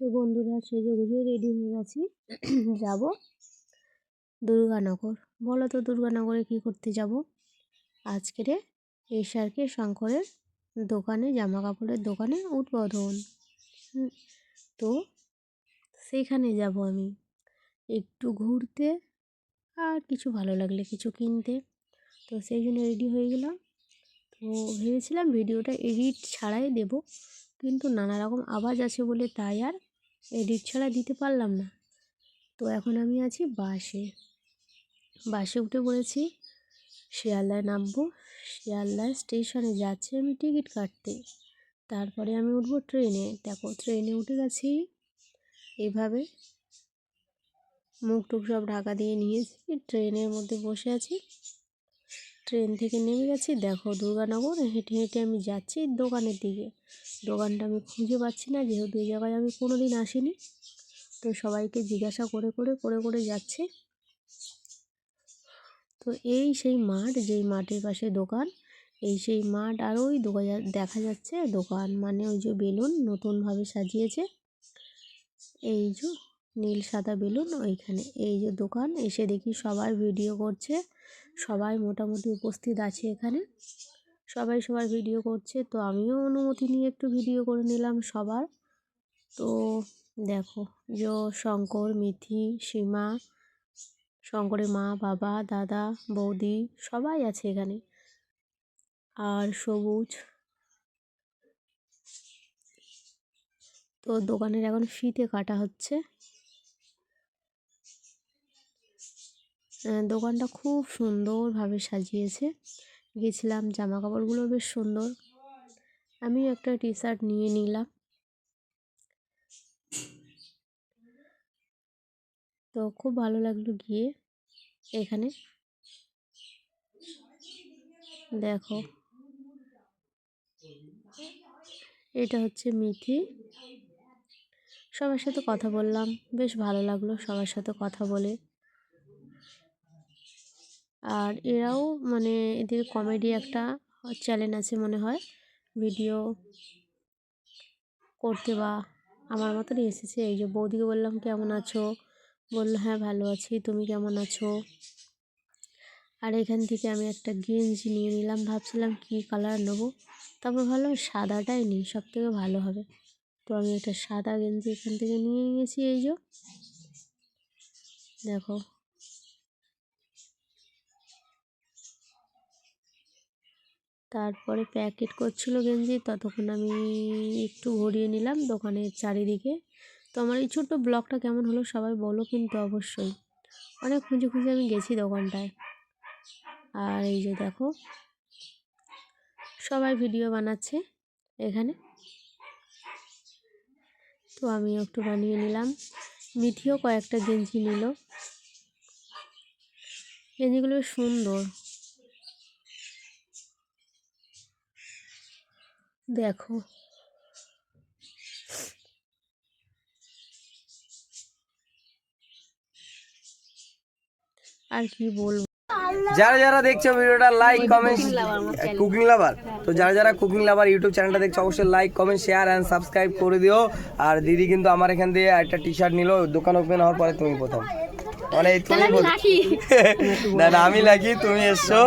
তো বন্ধুরা সেজে গুজে রেডি হয়ে গেছি যাব দুর্গানগর। বলো তো দুর্গানগরে কি করতে যাব? আজকেরে এসআরকে শঙ্করের দোকানে, জামা কাপড়ের দোকানে উদ্বোধন। তো সেইখানে যাব আমি একটু ঘুরতে আর কিছু ভালো লাগলে কিছু কিনতে। তো সেই জন্য রেডি হয়ে গেলাম। তো ভেবেছিলাম ভিডিওটা এডিট ছাড়াই দেব, কিন্তু নানা রকম আওয়াজ আছে বলে তাই আর এডিট ছাড়া দিতে পারলাম না। তো এখন আমি আছি বাসে উঠে পড়েছি। শিয়ালদায় নামবো, শিয়ালদায় স্টেশনে যাচ্ছি আমি টিকিট কাটতে। তারপরে আমি উঠবো ট্রেনে। দেখো ট্রেনে উঠে গেছি, এইভাবে মুখ টুক সব ঢাকা দিয়ে নিয়েছি, ট্রেনের মধ্যে বসে আছি। ট্রেন থেকে নেমে গেছি। দেখো দুর্গানগর হেঁটে হেঁটে আমি যাচ্ছি দোকানের দিকে। দোকানটা আমি খুঁজে পাচ্ছি না, যেহেতু এই জায়গায় আমি কোনো দিন আসিনি। তো সবাইকে জিজ্ঞাসা করে যাচ্ছি। তো এই সেই মাঠ, যেই মাঠের পাশে দোকান, এই সেই মাঠ। আর ওই দেখা যাচ্ছে দোকান, মানে ওই যে বেলুন নতুনভাবে সাজিয়েছে, এই যে নীল সাদা বেলুন, ওইখানে এই যে দোকান। এসে দেখি সবাই ভিডিও করছে, সবাই মোটামুটি উপস্থিত আছে এখানে, সবাই ভিডিও করছে। তো আমিও অনুমতি নিয়ে একটু ভিডিও করে নিলাম সবার। তো দেখো যে শঙ্কর, মিথি, সীমা, শঙ্করের মা, বাবা, দাদা, বৌদি সবাই আছে এখানে, আর সবুজ। তো দোকানের এখন ফিতে কাটা হচ্ছে। দোকানটা খুব সুন্দরভাবে সাজিয়েছে। গেছিলাম, জামা কাপড়গুলো বেশ সুন্দর। আমি একটা টি শার্ট নিয়ে নিলাম। তো খুব ভালো লাগলো গিয়ে এখানে। দেখো এটা হচ্ছে মিথি। সবার সাথে কথা বললাম, বেশ ভালো লাগলো সবার সাথে কথা বলে। আর এরাও মানে এদের কমেডি একটা চ্যানেল আছে মনে হয়, ভিডিও করতে বা আমার মতনই এসেছে। এই যে বৌদিকে বললাম কেমন আছো, বললো হ্যাঁ ভালো আছি, তুমি কেমন আছো। আর এখান থেকে আমি একটা গেঞ্জি নিয়ে নিলাম, ভাবছিলাম কী কালার নেবো, তারপর ভাবলাম সাদাটাই নিই, সব থেকে ভালো হবে। তো আমি একটা সাদা গেঞ্জি এখান থেকে নিয়ে নিয়েছি। এই যে দেখো, তারপরে প্যাকেট করছিল গেঞ্জি, ততক্ষণ আমি একটু ঘুরিয়ে নিলাম দোকানের চারিদিকে। তো আমার এই ছোট্ট ব্লগটা কেমন হলো সবাই বলো কিন্তু অবশ্যই। অনেক খুঁজে আমি গেছি দোকানটায়। আর এই যে দেখো সবাই ভিডিও বানাচ্ছে এখানে। তো আমিও একটু বানিয়ে নিলাম, মিথিও কয়েকটা গেঞ্জি নিল। গেঞ্জিগুলো বেশ সুন্দর। দেখো আর কি বলবো। যারা যারা দেখছো ভিডিওটা লাইক কমেন্ট, কুকিং লাভার, তো যারা যারা কুকিং লাভার ইউটিউব চ্যানেলটা দেখছো অবশ্যই like comment share and subscribe করে দিও। আর দিদি কিন্তু আমার এখান দিয়ে একটা টি শার্ট নিল, দোকান ওপেন হওয়ার পরে তুমি প্রথম, মানে তুমি না আমি লাকি, তুমি এসছো।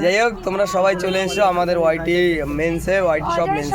যাই হোক তোমরা সবাই চলে এসছো আমাদের ওয়াইটি মেন্সে, ওয়াইটি সব মেন্সে।